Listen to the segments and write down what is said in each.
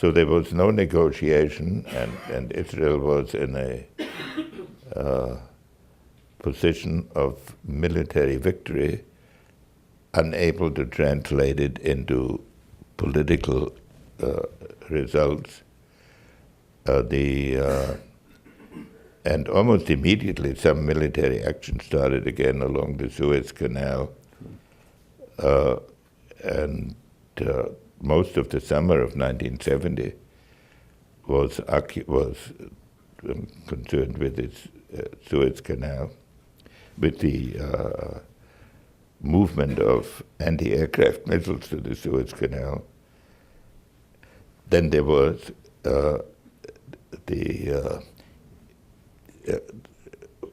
So there was no negotiation, and Israel was in a position of military victory, unable to translate it into political results. And almost immediately some military action started again along the Suez Canal. And most of the summer of 1970 was concerned with its Suez Canal, with the movement of anti-aircraft missiles to the Suez Canal. Then there was the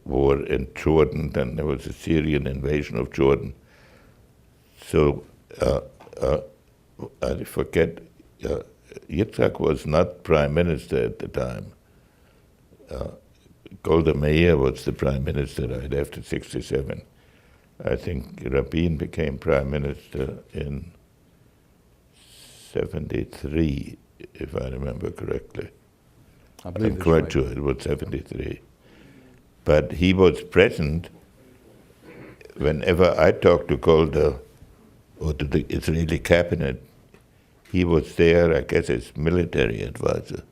war in Jordan, then there was a Syrian invasion of Jordan. So I forget, Yitzhak was not prime minister at the time. Golda Meir was the prime minister right after '67. I think Rabin became prime minister in '73, if I remember correctly. I believe I'm quite right. sure it was '73. But he was present whenever I talked to Golda or to the Israeli cabinet. He was there, I guess, as military advisor.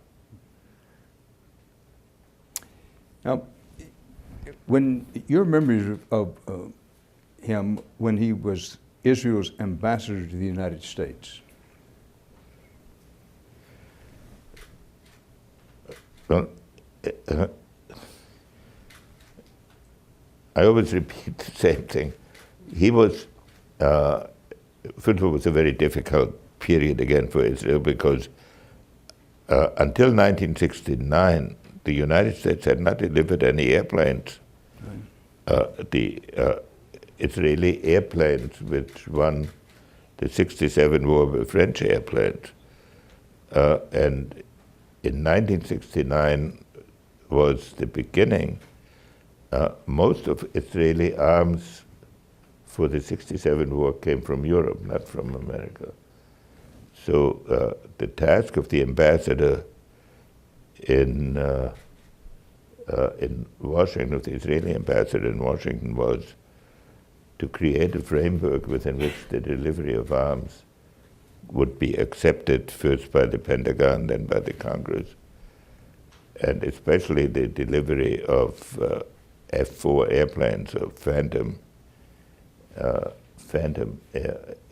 Now, when your memories of him when he was Israel's ambassador to the United States. Well, I always repeat the same thing. He was, first of all, it was a very difficult period again for Israel because until 1969, the United States had not delivered any airplanes. Right. The Israeli airplanes which won the '67 war were French airplanes. And in 1969 was the beginning. Most of Israeli arms for the '67 war came from Europe, not from America. So the task of the ambassador in Washington, of the Israeli ambassador in Washington, was to create a framework within which the delivery of arms would be accepted first by the Pentagon, then by the Congress, and especially the delivery of F-4 airplanes, or Phantom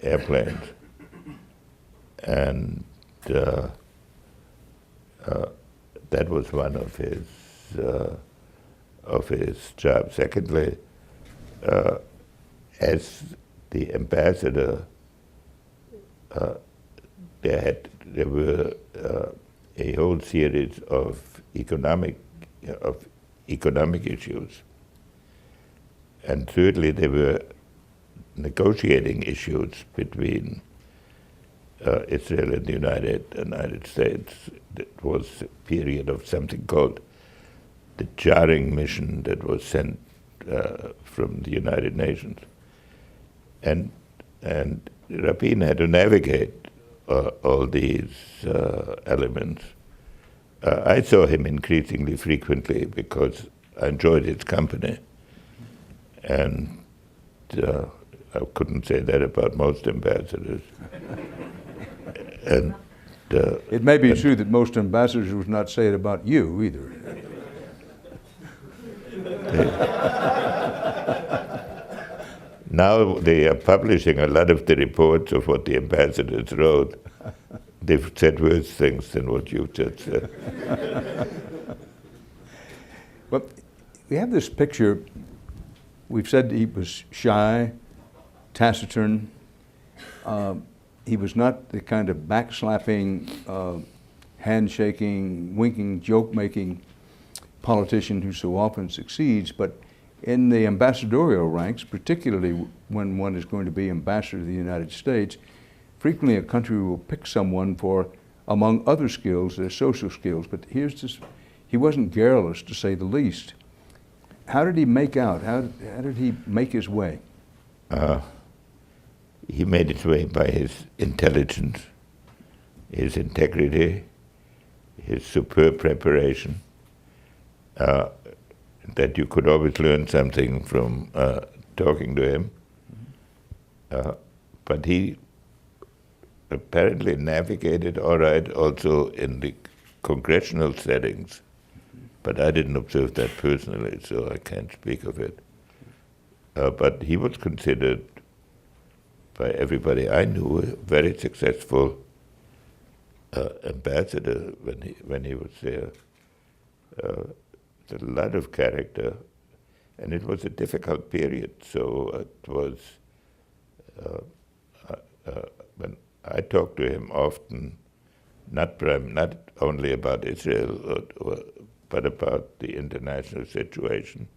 airplanes, and that was one of his jobs. Secondly, as the ambassador, there were a whole series of economic issues, and thirdly, there were negotiating issues between Israel and the United States. It was a period of something called the jarring mission that was sent from the United Nations, and Rabin had to navigate all these elements. I saw him increasingly frequently because I enjoyed his company, and I couldn't say that about most ambassadors. And it may be true that most ambassadors would not say it about you either. Now they are publishing a lot of the reports of what the ambassadors wrote. They've said worse things than what you just said. Well, we have this picture. We've said he was shy, taciturn. He was not the kind of backslapping, handshaking, winking, joke-making politician who so often succeeds, but in the ambassadorial ranks, particularly when one is going to be ambassador to the United States, frequently a country will pick someone for, among other skills, their social skills. But here's this, he wasn't garrulous, to say the least. How did he make out? How did he make his way? He made his way by his intelligence his integrity, his superb preparation, that you could always learn something from talking to him. But he apparently navigated all right also in the congressional settings, but I didn't observe that personally, so I can't speak of it. But he was considered by everybody I knew a very successful ambassador when he was there. A lot of character, and it was a difficult period. So it was when I talked to him often, not only about Israel, but about the international situation,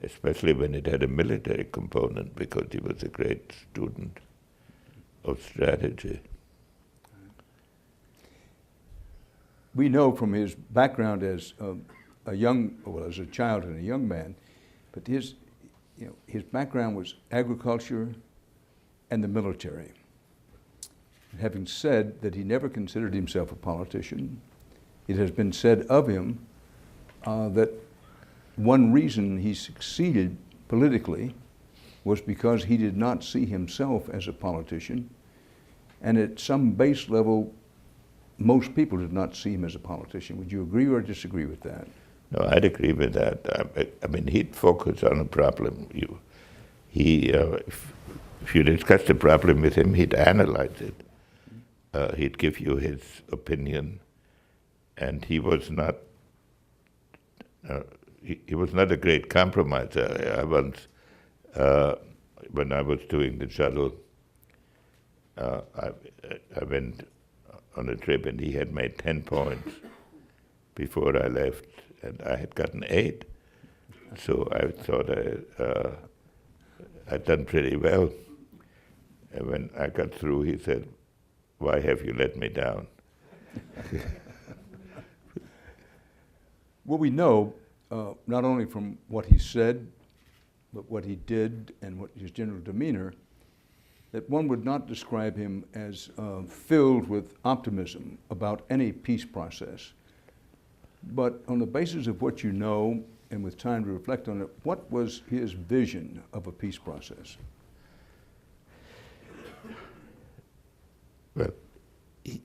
especially when it had a military component, because he was a great student of strategy. We know from his background as as a child and a young man, but his background was agriculture and the military. Having said that he never considered himself a politician, it has been said of him that one reason he succeeded politically was because he did not see himself as a politician, and at some base level, most people did not see him as a politician. Would you agree or disagree with that? No, I'd agree with that. I mean, he'd focus on a problem. If you discuss the problem with him, he'd analyze it. He'd give you his opinion, and he was not a great compromiser. I once, when I was doing the shuttle, I went on a trip, and he had made 10 points before I left, and I had gotten 8. So I thought I'd done pretty well. And when I got through, he said, "Why have you let me down?" Well, we know, not only from what he said, but what he did and what his general demeanor, that one would not describe him as filled with optimism about any peace process. But on the basis of what you know, and with time to reflect on it, what was his vision of a peace process? Well, he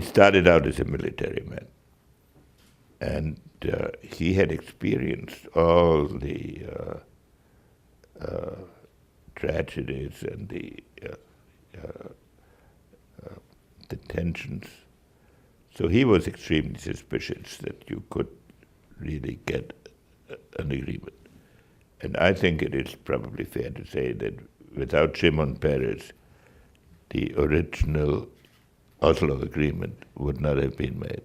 started out as a military man, and he had experienced all the tragedies and the tensions. So he was extremely suspicious that you could really get an agreement. And I think it is probably fair to say that without Shimon Peres, the original Oslo agreement would not have been made.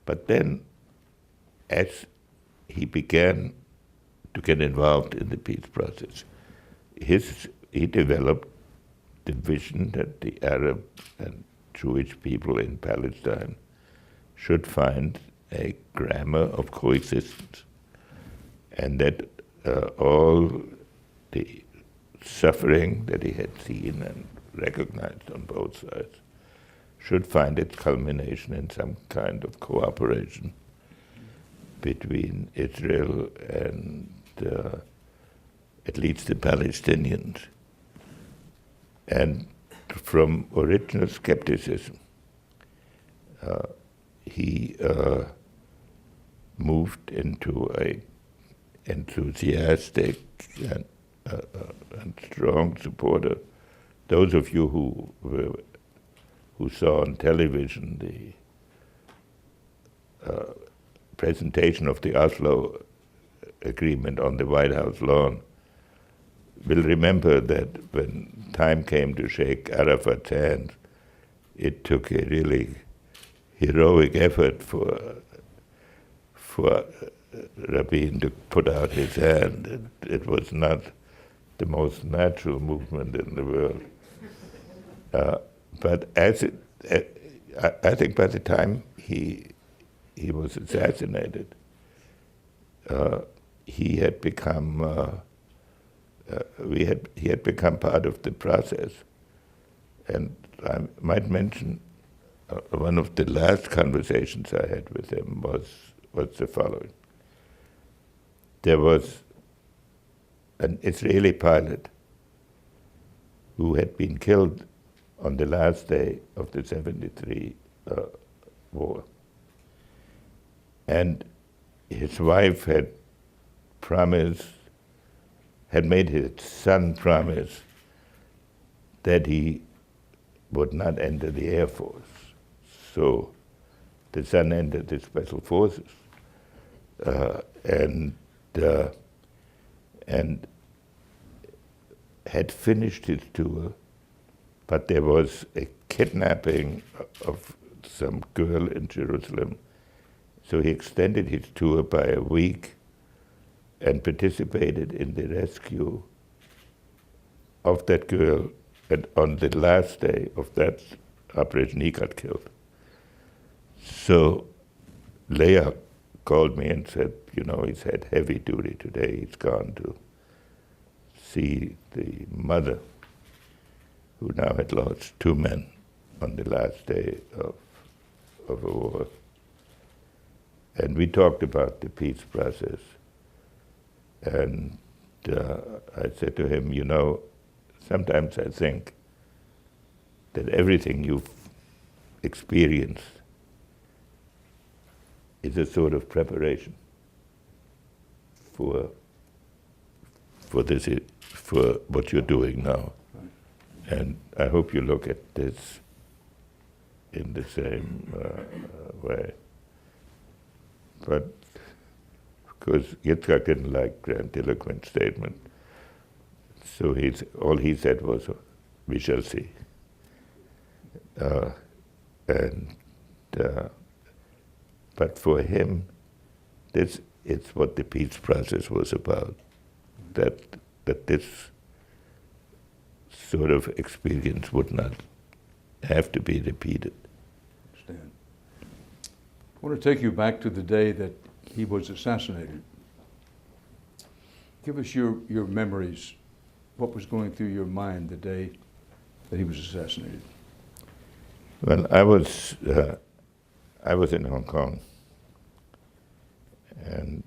But then, as he began to get involved in the peace process, he developed the vision that the Arab and Jewish people in Palestine should find a grammar of coexistence, and that all the suffering that he had seen and recognized on both sides should find its culmination in some kind of cooperation between Israel and at least the Palestinians. And from original skepticism, he moved into an enthusiastic and strong supporter. Those of you who saw on television the presentation of the Oslo Agreement on the White House lawn will remember that when time came to shake Arafat's hand, it took a really heroic effort for Rabin to put out his hand. It was not the most natural movement in the world. But I think by the time he was assassinated, he had become he had become part of the process, And I might mention one of the last conversations I had with him was the following. There was an Israeli pilot who had been killed on the last day of the 73 war. And his wife had made his son promise that he would not enter the Air Force. So the son entered the Special Forces and had finished his tour, but there was a kidnapping of some girl in Jerusalem. So he extended his tour by a week and participated in the rescue of that girl. And on the last day of that operation, he got killed. So Leah called me and said, he's had heavy duty today. He's gone to see the mother, who now had lost 2 men on the last day of a war. And we talked about the peace process. And I said to him, sometimes I think that everything you've experienced is a sort of preparation for what you're doing now. And I hope you look at this in the same way. But of course, Yitzhak didn't like grandiloquent statement. So all he said was, "We shall see." But for him, this is what the peace process was about. That this sort of experience would not have to be repeated. Understand. I want to take you back to the day that he was assassinated. Give us your memories. What was going through your mind the day that he was assassinated? Well, I was in Hong Kong, and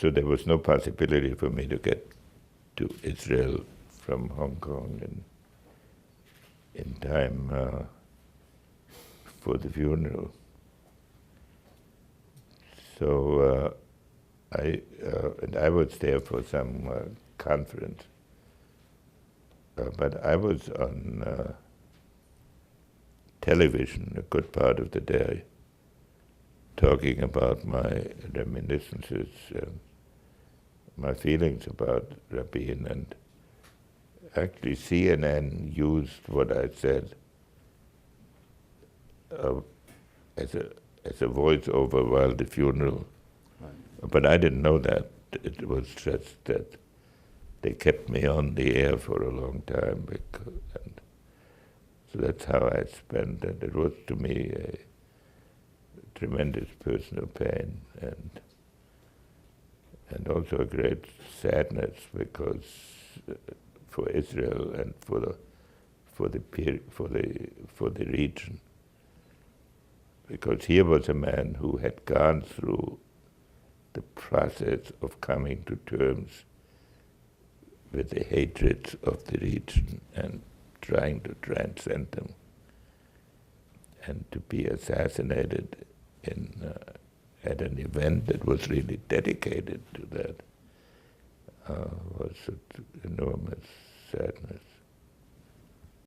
so there was no possibility for me to get to Israel from Hong Kong in time for the funeral. So I was there for some conference, but I was on television a good part of the day, talking about my reminiscences and my feelings about Rabin, and actually CNN used what I said as a voiceover while the funeral. Right. But I didn't know that. It was just that they kept me on the air for a long time, and so that's how I spent it. It was to me a tremendous personal pain and also a great sadness, because for Israel and for the region, because here was a man who had gone through the process of coming to terms with the hatreds of the region and trying to transcend them, and to be assassinated at an event that was really dedicated to that was an enormous sadness.